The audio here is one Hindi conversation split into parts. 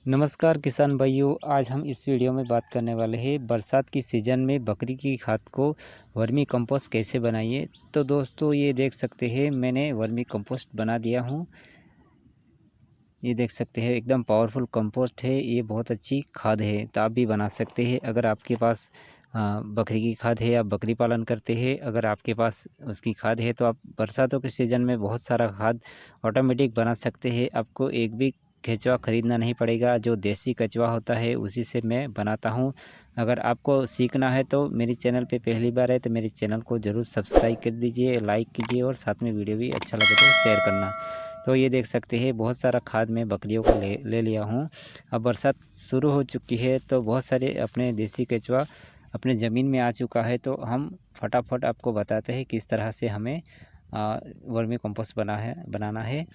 नमस्कार किसान भाइयों, आज हम इस वीडियो में बात करने वाले हैं बरसात की सीज़न में बकरी की खाद को वर्मी कंपोस्ट कैसे बनाइए। तो दोस्तों ये देख सकते हैं मैंने वर्मी कंपोस्ट बना दिया हूँ। ये देख सकते हैं एकदम पावरफुल कंपोस्ट है, ये बहुत अच्छी खाद है। तो आप भी बना सकते हैं अगर आपके पास बकरी की खाद है, आप बकरी पालन करते हैं, अगर आपके पास उसकी खाद है तो आप बरसातों के सीज़न में बहुत सारा खाद ऑटोमेटिक बना सकते हैं। आपको एक भी केचुआ ख़रीदना नहीं पड़ेगा, जो देसी केचुआ होता है उसी से मैं बनाता हूँ। अगर आपको सीखना है तो मेरे चैनल पे पहली बार है तो मेरे चैनल को ज़रूर सब्सक्राइब कर दीजिए, लाइक कीजिए और साथ में वीडियो भी अच्छा लगे तो शेयर करना। तो ये देख सकते हैं बहुत सारा खाद मैं बकरियों को ले लिया हूँ। अब बरसात शुरू हो चुकी है तो बहुत सारे अपने देसी केचुआ अपने ज़मीन में आ चुका है। तो हम फटाफट आपको बताते हैं किस तरह से हमें वर्मी कंपोस्ट बनाना है।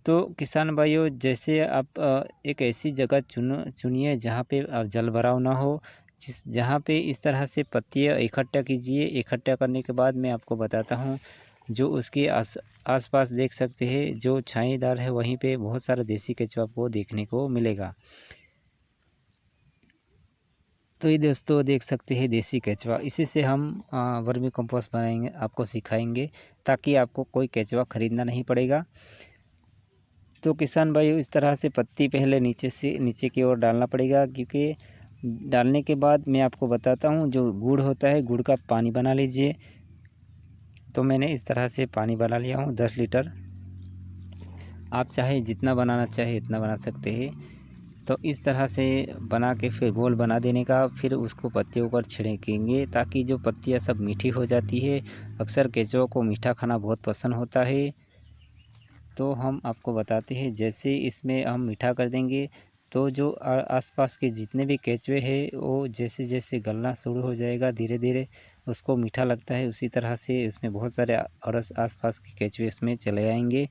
तो किसान भाइयों, जैसे आप एक ऐसी जगह चुनिए जहाँ पे जल भराव ना हो, जहाँ पे इस तरह से पत्तियाँ इकट्ठा कीजिए। इकट्ठा करने के बाद मैं आपको बताता हूँ, जो उसके आसपास देख सकते हैं जो छाईदार है वहीं पे बहुत सारा देसी केचुआ आपको देखने को मिलेगा। तो ये दोस्तों देख सकते हैं देसी केचुआ, इसी से हम वर्मी कंपोस्ट बनाएंगे, आपको सिखाएंगे ताकि आपको कोई केचुआ ख़रीदना नहीं पड़ेगा। तो किसान भाई इस तरह से पत्ती पहले नीचे की ओर डालना पड़ेगा, क्योंकि डालने के बाद मैं आपको बताता हूँ जो गुड़ होता है, गुड़ का पानी बना लीजिए। तो मैंने इस तरह से पानी बना लिया हूँ 10 लीटर। आप चाहे जितना बनाना चाहे इतना बना सकते हैं। तो इस तरह से बना के फिर घोल बना देने का, फिर उसको पत्तियों पर छिड़केंगे ताकि जो पत्तियाँ सब मीठी हो जाती है। अक्सर केंचुओं को मीठा खाना बहुत पसंद होता है। तो हम आपको बताते हैं, जैसे इसमें हम मीठा कर देंगे तो जो आसपास के जितने भी केंचुए हैं वो जैसे जैसे गलना शुरू हो जाएगा, धीरे धीरे उसको मीठा लगता है। उसी तरह से इसमें बहुत सारे और आसपास के केंचुए इसमें चले आएंगे।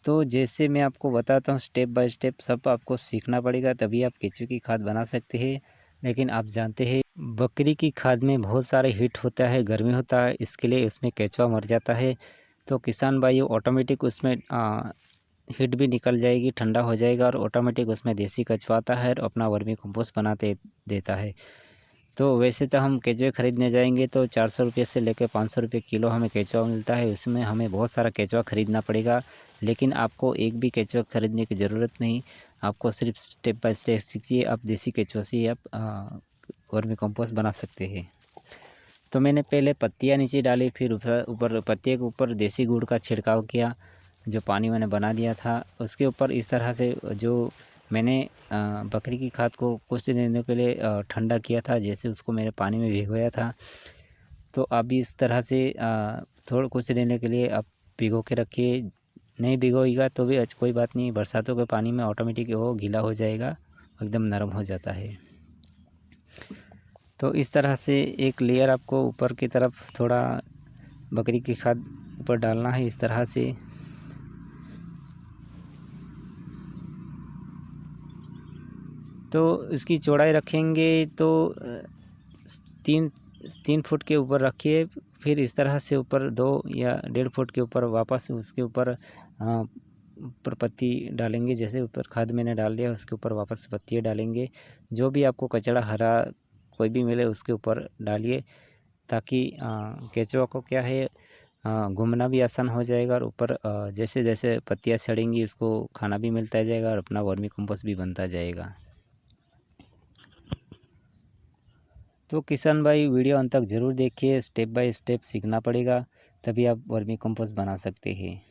तो जैसे मैं आपको बताता हूँ स्टेप बाय स्टेप सब आपको सीखना पड़ेगा, तभी आप केंचुए की खाद बना सकते हैं। लेकिन आप जानते हैं बकरी की खाद में बहुत सारे हीट होता है, गर्मी होता है, इसके लिए उसमें केंचुआ मर जाता है। तो किसान भाइयों ऑटोमेटिक उसमें हीट भी निकल जाएगी, ठंडा हो जाएगा और ऑटोमेटिक उसमें देसी केंचुआ आता है और अपना वर्मी कंपोस्ट बनाते देता है। तो वैसे तो हम केंचुए ख़रीदने जाएंगे तो 400 रुपये से लेकर 500 रुपये किलो हमें केंचुआ मिलता है। उसमें हमें बहुत सारा केंचुआ ख़रीदना पड़ेगा, लेकिन आपको एक भी केंचुआ ख़रीदने की ज़रूरत नहीं। आपको सिर्फ स्टेप बाय स्टेप सीखिए, आप देसी केंचुआ से ही आप वर्मी कंपोस्ट बना सकते हैं। तो मैंने पहले पत्तियाँ नीचे डाली, फिर ऊपर पत्तियों के ऊपर देसी गुड़ का छिड़काव किया। जो पानी मैंने बना दिया था उसके ऊपर इस तरह से जो मैंने बकरी की खाद को कुछ दिनों के लिए ठंडा किया था, जैसे उसको मैंने पानी में भिगोया था। तो अभी इस तरह से थोड़ा कुछ दिनों के लिए आप भिगो के रखिए। नहीं भिगोएगा तो भी कोई बात नहीं, बरसातों के पानी में ऑटोमेटिक वो गीला हो जाएगा, एकदम नरम हो जाता है। तो इस तरह से एक लेयर आपको ऊपर की तरफ थोड़ा बकरी की खाद ऊपर डालना है इस तरह से। तो इसकी चौड़ाई रखेंगे तो 3 फुट के ऊपर रखिए। फिर इस तरह से ऊपर 2 या 1.5 फुट के ऊपर वापस उसके ऊपर पत्ती डालेंगे। जैसे ऊपर खाद मैंने डाल दिया उसके ऊपर वापस पत्तियाँ डालेंगे। जो भी आपको कचड़ा हरा कोई भी मिले उसके ऊपर डालिए, ताकि केंचुआ को क्या है घूमना भी आसान हो जाएगा और ऊपर जैसे जैसे पत्तियाँ सड़ेंगी उसको खाना भी मिलता जाएगा और अपना वर्मी कंपोस्ट भी बनता जाएगा। तो किसान भाई वीडियो अंत तक ज़रूर देखिए, स्टेप बाय स्टेप सीखना पड़ेगा तभी आप वर्मी कंपोस्ट बना सकते हैं।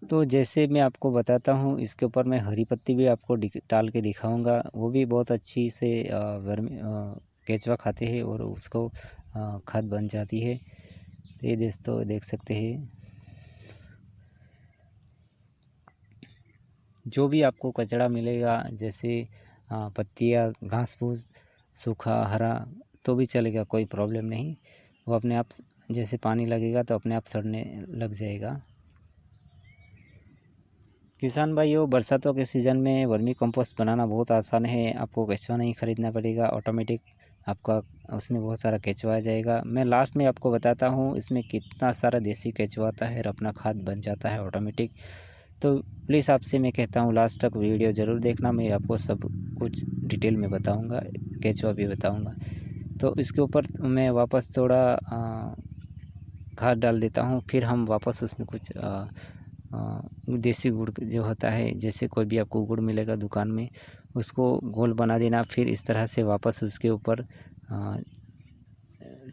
तो जैसे मैं आपको बताता हूँ इसके ऊपर मैं हरी पत्ती भी आपको डाल के दिखाऊंगा, वो भी बहुत अच्छी से केंचुआ खाते हैं और उसको खाद बन जाती है। तो ये दोस्तों देख सकते हैं, जो भी आपको कचरा मिलेगा जैसे पत्तियाँ, घास फूस, सूखा हरा तो भी चलेगा, कोई प्रॉब्लम नहीं। वो अपने आप जैसे पानी लगेगा तो अपने आप सड़ने लग जाएगा। किसान भाइयों बरसातों के सीज़न में वर्मी कंपोस्ट बनाना बहुत आसान है। आपको केंचुआ नहीं ख़रीदना पड़ेगा, ऑटोमेटिक आपका उसमें बहुत सारा केचुआ आ जाएगा। मैं लास्ट में आपको बताता हूँ इसमें कितना सारा देसी केचुआ आता है और अपना खाद बन जाता है ऑटोमेटिक। तो प्लीज़ आपसे मैं कहता हूँ लास्ट तक वीडियो ज़रूर देखना, मैं आपको सब कुछ डिटेल में बताऊँगा, केचुआ भी बताऊँगा। तो इसके ऊपर मैं वापस थोड़ा खाद डाल देता हूँ, फिर हम वापस उसमें कुछ देसी गुड़ जो होता है, जैसे कोई भी आपको गुड़ मिलेगा दुकान में, उसको घोल बना देना, फिर इस तरह से वापस उसके ऊपर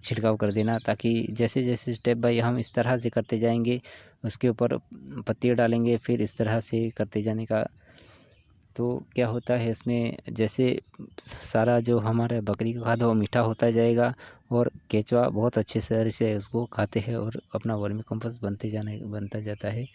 छिड़काव कर देना, ताकि जैसे जैसे स्टेप बाय हम इस तरह से करते जाएंगे, उसके ऊपर पत्ती डालेंगे, फिर इस तरह से करते जाने का। तो क्या होता है इसमें, जैसे सारा जो हमारा बकरी का खाद है वो मीठा होता जाएगा और केचुआ बहुत अच्छे से उसको खाते हैं और अपना वर्मी कंपोस्ट बनता जाता है।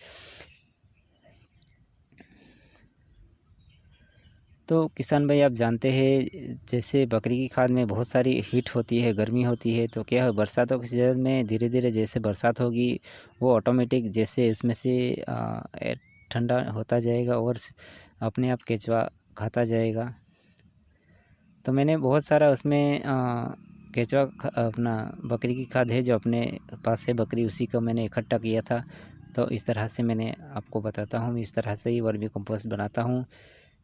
तो किसान भाई आप जानते हैं जैसे बकरी की खाद में बहुत सारी हीट होती है, गर्मी होती है, तो क्या है बरसातों के सीज़न में धीरे धीरे जैसे बरसात होगी वो ऑटोमेटिक जैसे उसमें से ठंडा होता जाएगा और अपने आप केचुआ खाता जाएगा। तो मैंने बहुत सारा उसमें केचुआ अपना बकरी की खाद है जो अपने पास है बकरी, उसी का मैंने इकट्ठा किया था। तो इस तरह से मैंने आपको बताता हूँ, इस तरह से ही वर्मी कंपोस्ट बनाता हूँ,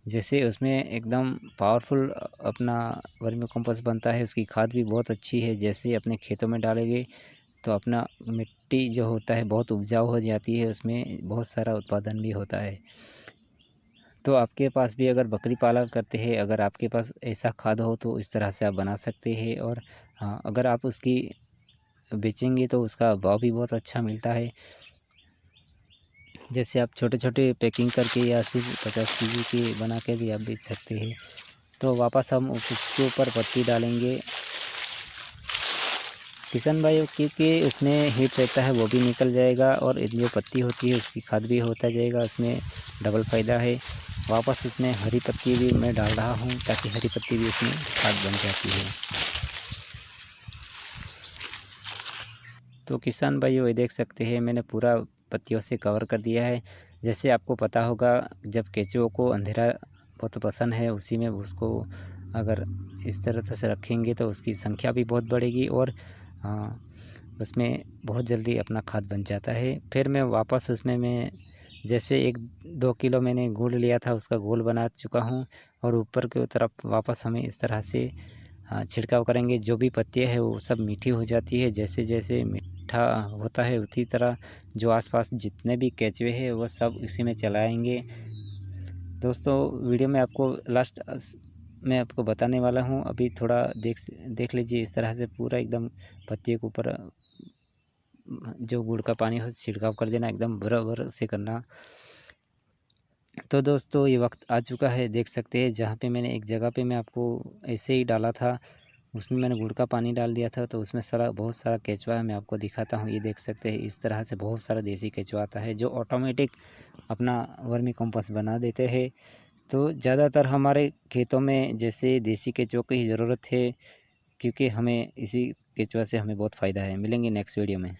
जैसे उसमें एकदम पावरफुल अपना वर्मी कंपोस्ट बनता है। उसकी खाद भी बहुत अच्छी है, जैसे अपने खेतों में डालेंगे तो अपना मिट्टी जो होता है बहुत उपजाऊ हो जाती है, उसमें बहुत सारा उत्पादन भी होता है। तो आपके पास भी अगर बकरी पालन करते हैं, अगर आपके पास ऐसा खाद हो तो इस तरह से आप बना सकते हैं। और हाँ, अगर आप उसकी बेचेंगे तो उसका भाव भी बहुत अच्छा मिलता है। जैसे आप छोटे छोटे पैकिंग करके या सिर्फ 50 केजी के बना के भी आप बेच सकते हैं। तो वापस हम उसके ऊपर पत्ती डालेंगे किसान भाई, क्योंकि उसमें हीट रहता है वो भी निकल जाएगा और जो पत्ती होती है उसकी खाद भी होता जाएगा, उसमें डबल फ़ायदा है। वापस उसमें हरी पत्ती भी मैं डाल रहा हूँ ताकि हरी पत्ती भी उसमें खाद बन जाती है। तो किसान भाई वो देख सकते हैं मैंने पूरा पत्तियों से कवर कर दिया है। जैसे आपको पता होगा जब केंचुओं को अंधेरा बहुत पसंद है, उसी में उसको अगर इस तरह से रखेंगे तो उसकी संख्या भी बहुत बढ़ेगी और उसमें बहुत जल्दी अपना खाद बन जाता है। फिर मैं वापस उसमें मैं जैसे 1-2 किलो मैंने गुड़ लिया था उसका घोल बना चुका हूँ और ऊपर की तरफ वापस हमें इस तरह से छिड़काव करेंगे। जो भी पत्तियाँ हैं वो सब मीठी हो जाती है, जैसे जैसे मीठा होता है उसी तरह जो आसपास जितने भी केंचुए हैं वो सब इसी में चलाएँगे। दोस्तों वीडियो में आपको लास्ट मैं आपको बताने वाला हूँ, अभी थोड़ा देख लीजिए, इस तरह से पूरा एकदम पत्तियों के ऊपर जो गुड़ का पानी हो छिड़काव कर देना, एकदम बराबर से करना। तो दोस्तों ये वक्त आ चुका है, देख सकते हैं जहाँ पे मैंने एक जगह पे मैं आपको ऐसे ही डाला था, उसमें मैंने गुड़ का पानी डाल दिया था, तो उसमें सारा बहुत सारा केंचुआ है। मैं आपको दिखाता हूँ, ये देख सकते हैं इस तरह से बहुत सारा देसी केंचुआ आता है जो ऑटोमेटिक अपना वर्मी कंपोस्ट बना देते हैं। तो ज़्यादातर हमारे खेतों में जैसे देसी केंचुओं की ही ज़रूरत है, क्योंकि हमें इसी केंचुआ से हमें बहुत फ़ायदा है। मिलेंगे नेक्स्ट वीडियो में।